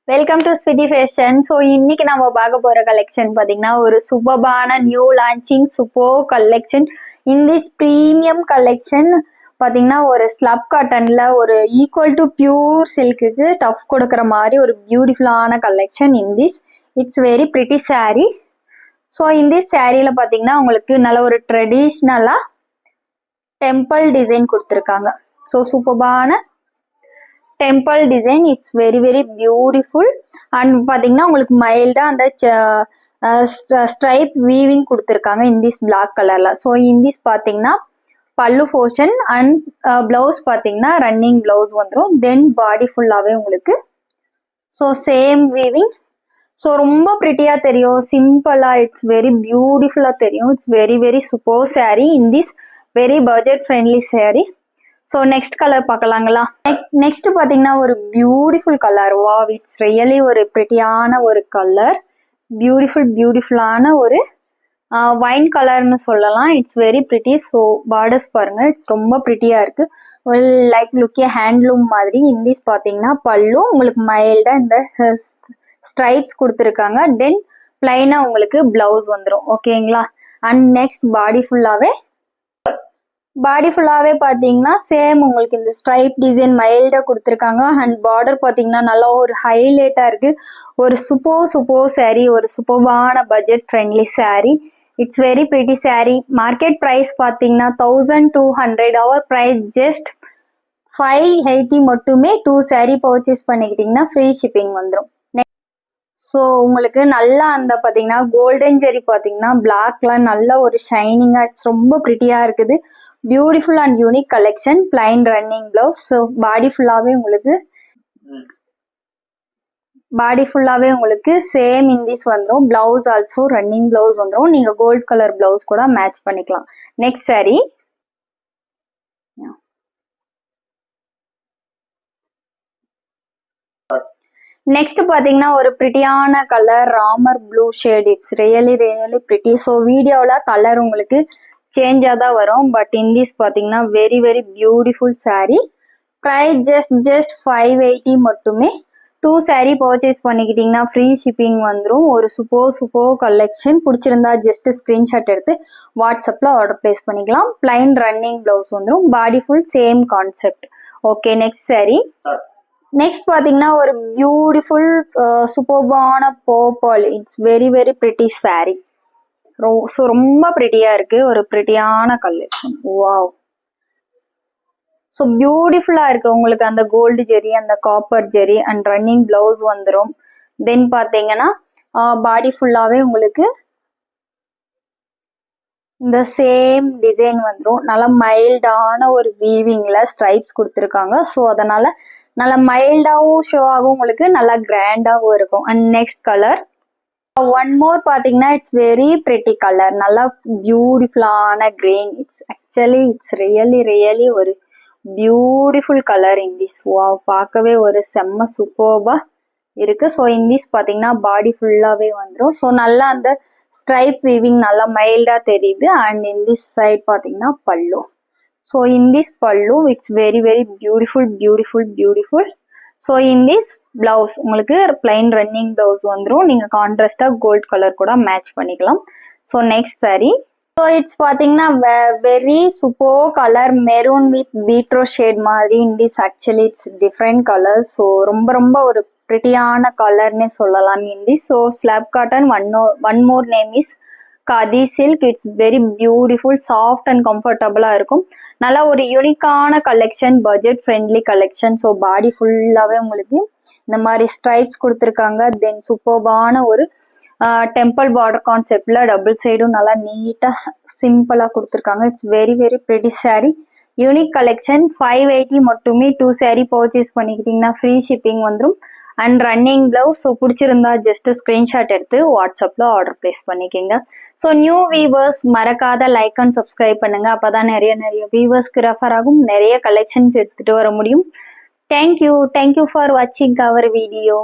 Welcome to sweety fashion. So இன்னைக்கு நம்ம பார்க்க போகிற கலெக்ஷன் பார்த்தீங்கன்னா ஒரு சூப்பர்பான new launching super collection. In this premium collection பார்த்தீங்கன்னா ஒரு ஸ்லப் காட்டனில் ஒரு ஈக்குவல் டு பியூர் சில்க்குக்கு டஃப் கொடுக்குற மாதிரி ஒரு பியூட்டிஃபுல்லான collection. In this it's very pretty sari. So in this சாரியில் பார்த்தீங்கன்னா உங்களுக்கு நல்ல ஒரு ட்ரெடிஷ்னலாக டெம்பிள் டிசைன் கொடுத்துருக்காங்க. ஸோ சூப்பர்பான temple design. It's very very beautiful. And பார்த்தீங்கன்னா உங்களுக்கு மைல்டாக அந்த ஸ்ட்ரைப் வீவிங் கொடுத்துருக்காங்க இந்திஸ் பிளாக் கலரில். ஸோ இந்திஸ் பார்த்தீங்கன்னா பல்லு போர்ஷன் அண்ட் பிளவுஸ் பார்த்தீங்கன்னா ரன்னிங் பிளவுஸ் வந்துடும். தென் பாடி ஃபுல்லாகவே உங்களுக்கு ஸோ சேம் வீவிங். ஸோ ரொம்ப ப்ரிட்டியாக தெரியும், சிம்பிளாக இட்ஸ் வெரி பியூட்டிஃபுல்லாக தெரியும். It's very very super sari in this very budget friendly sari. So next colour பார்க்கலாங்களா? நெக்ஸ்ட் பார்த்தீங்கன்னா ஒரு beautiful colour. Wow, it's really ஒரு ப்ரிட்டியான ஒரு கலர். பியூட்டிஃபுல்லான ஒரு வைன் கலர்னு சொல்லலாம். It's very pretty. So borders பாருங்க, இட்ஸ் ரொம்ப ப்ரிட்டியாக இருக்கு. லைக் லுக்கிய ஹேண்ட்லூம் மாதிரி. இந்திஸ் பார்த்தீங்கன்னா பல்லு உங்களுக்கு மைல்டாக இந்த ஸ்ட்ரைப்ஸ் கொடுத்துருக்காங்க. தென் பிளைனாக உங்களுக்கு பிளவுஸ் வந்துடும். ஓகேங்களா? அண்ட் நெக்ஸ்ட் பாடி ஃபுல்லாகவே பார்த்தீங்கன்னா சேம் உங்களுக்கு இந்த ஸ்ட்ரைப் டிசைன் மைல்டாக கொடுத்துருக்காங்க. அண்ட் பார்டர் பார்த்தீங்கன்னா நல்லா ஒரு ஹைலைட்டாக இருக்கு. ஒரு சூப்பர் சாரீ, ஒரு சூப்பர்பான budget friendly sari. It's very pretty sari. Market price பார்த்தீங்கன்னா 1200. அவர் ப்ரைஸ் ஜஸ்ட் 580 மட்டுமே. 2 சாரீ பர்ச்சேஸ் பண்ணிக்கிட்டிங்கன்னா ஃப்ரீ ஷிப்பிங் வந்துடும். ஸோ உங்களுக்கு நல்லா அந்த பார்த்தீங்கன்னா கோல்டன் ஜெரி பார்த்தீங்கன்னா பிளாக்ல நல்ல ஒரு ஷைனிங்காக இட்ஸ் ரொம்ப ப்ரிட்டியாக இருக்குது. Beautiful and unique collection. Plain running blouse. So body ஃபுல்லாகவே உங்களுக்கு சேம் இந்திஸ் வந்துடும். பிளவுஸ் ஆல்சோ ரன்னிங் பிளவுஸ் வந்துடும். நீங்கள் கோல்ட் கலர் பிளவுஸ் கூட மேட்ச் பண்ணிக்கலாம். நெக்ஸ்ட் சாரீ நெக்ஸ்ட் பார்த்தீங்கன்னா ஒரு ப்ரிட்டியான colour Ramar blue shade. It's really pretty. So வீடியோவில் கலர் உங்களுக்கு சேஞ்சாக தான் வரும். பட் இந்திஸ் பார்த்தீங்கன்னா very very beautiful sari. Price just 580 மட்டுமே. 2 சாரீ பர்ச்சேஸ் பண்ணிக்கிட்டிங்கன்னா ஃப்ரீ ஷிப்பிங் வந்துடும். ஒரு சூப்பர் கலெக்ஷன். பிடிச்சிருந்தா ஜஸ்ட் ஸ்க்ரீன்ஷாட் எடுத்து வாட்ஸ்அப்பில் ஆர்டர் பிளேஸ் பண்ணிக்கலாம். பிளைன் ரன்னிங் ப்ளவுஸ் வந்துடும். Body full same concept. Okay, next sari. Next பார்த்தீங்கன்னா ஒரு பியூட்டிஃபுல் சூப்பர்பான purple. It's very very pretty sari. So ரொம்ப ப்ரிட்டியாக இருக்கு. ஒரு ப்ரிட்டியான கலெக்ஷன். வாவ், ஸோ பியூட்டிஃபுல்லாக இருக்கு. உங்களுக்கு அந்த கோல்டு ஜெரி, அந்த copper zari and running blouse வந்துடும். தென் பார்த்தீங்கன்னா பாடி ஃபுல்லாகவே உங்களுக்கு இந்த சேம் டிசைன் வந்துடும். நல்லா மைல்டான ஒரு வீவிங்ல ஸ்ட்ரைப்ஸ் கொடுத்துருக்காங்க. ஸோ அதனால நல்லா மைல்டாகவும் ஷோ ஆகும், உங்களுக்கு நல்லா கிராண்டாகவும் இருக்கும். And next colour one more பார்த்தீங்கன்னா இட்ஸ் வெரி ப்ரிட்டி கலர். நல்லா பியூட்டிஃபுல்லான கிரீன். இட்ஸ் ரியலி ஒரு beautiful colour in this. Wow, பார்க்கவே ஒரு செம்ம சூப்பர்பா இருக்கு. ஸோ இன் திஸ் பார்த்தீங்கன்னா பாடி ஃபுல்லாகவே வந்துடும். ஸோ நல்லா அந்த ஸ்ட்ரைப் வீவிங் நல்லா மைல்டாக தெரியுது. அண்ட் இன் திஸ் சைட் பார்த்தீங்கன்னா pallu. So in this pallu it's very very beautiful. So in this blouse உங்களுக்கு பிளைன் ரன்னிங் பிளவுஸ் வந்துடும். நீங்கள் கான்ட்ராஸ்டாக கோல்ட் கலர் கூட மேட்ச் பண்ணிக்கலாம். So next sari. So it's பார்த்தீங்கன்னா very super colour maroon with beetroot shade மாதிரி. In this actually it's different colour. ஸோ ரொம்ப ஒரு ப்ரிட்டியான கலர்னே சொல்லலாம் in this. So slub cotton. One more name is khadi silk. It's very beautiful, soft and கம்ஃபர்டபுளாக இருக்கும். நல்லா ஒரு யூனிக்கான collection, budget friendly collection. So body ஃபுல்லாகவே உங்களுக்கு இந்த மாதிரி ஸ்ட்ரைப்ஸ் கொடுத்துருக்காங்க. தென் சூப்பர்பான ஒரு டெம்பிள் பார்டர் கான்செப்ட்ல டபுள் சைடும் நல்லா நீட்டாக சிம்பிளாக கொடுத்துருக்காங்க. It's very very pretty sari. Unique collection. 580 மட்டுமே. 2 சாரீ பர்ச்சேஸ் பண்ணிக்கிட்டிங்கன்னா ஃப்ரீ ஷிப்பிங் வந்துடும். And running blouse. ஸோ பிடிச்சிருந்தா ஜஸ்ட் ஸ்க்ரீன்ஷாட் எடுத்து வாட்ஸ்அப்பில் ஆர்டர் பிளேஸ் பண்ணிக்கோங்க. ஸோ நியூ வீவர்ஸ் மறக்காத லைக் அண்ட் சப்ஸ்கிரைப் பண்ணுங்க. அப்போ தான் நிறைய வீவர்ஸ்க்கு ரெஃபர் ஆகும், நிறைய கலெக்ஷன்ஸ் எடுத்துகிட்டு வர முடியும். தேங்க்யூ ஃபார் வாட்சிங் அவர் வீடியோ.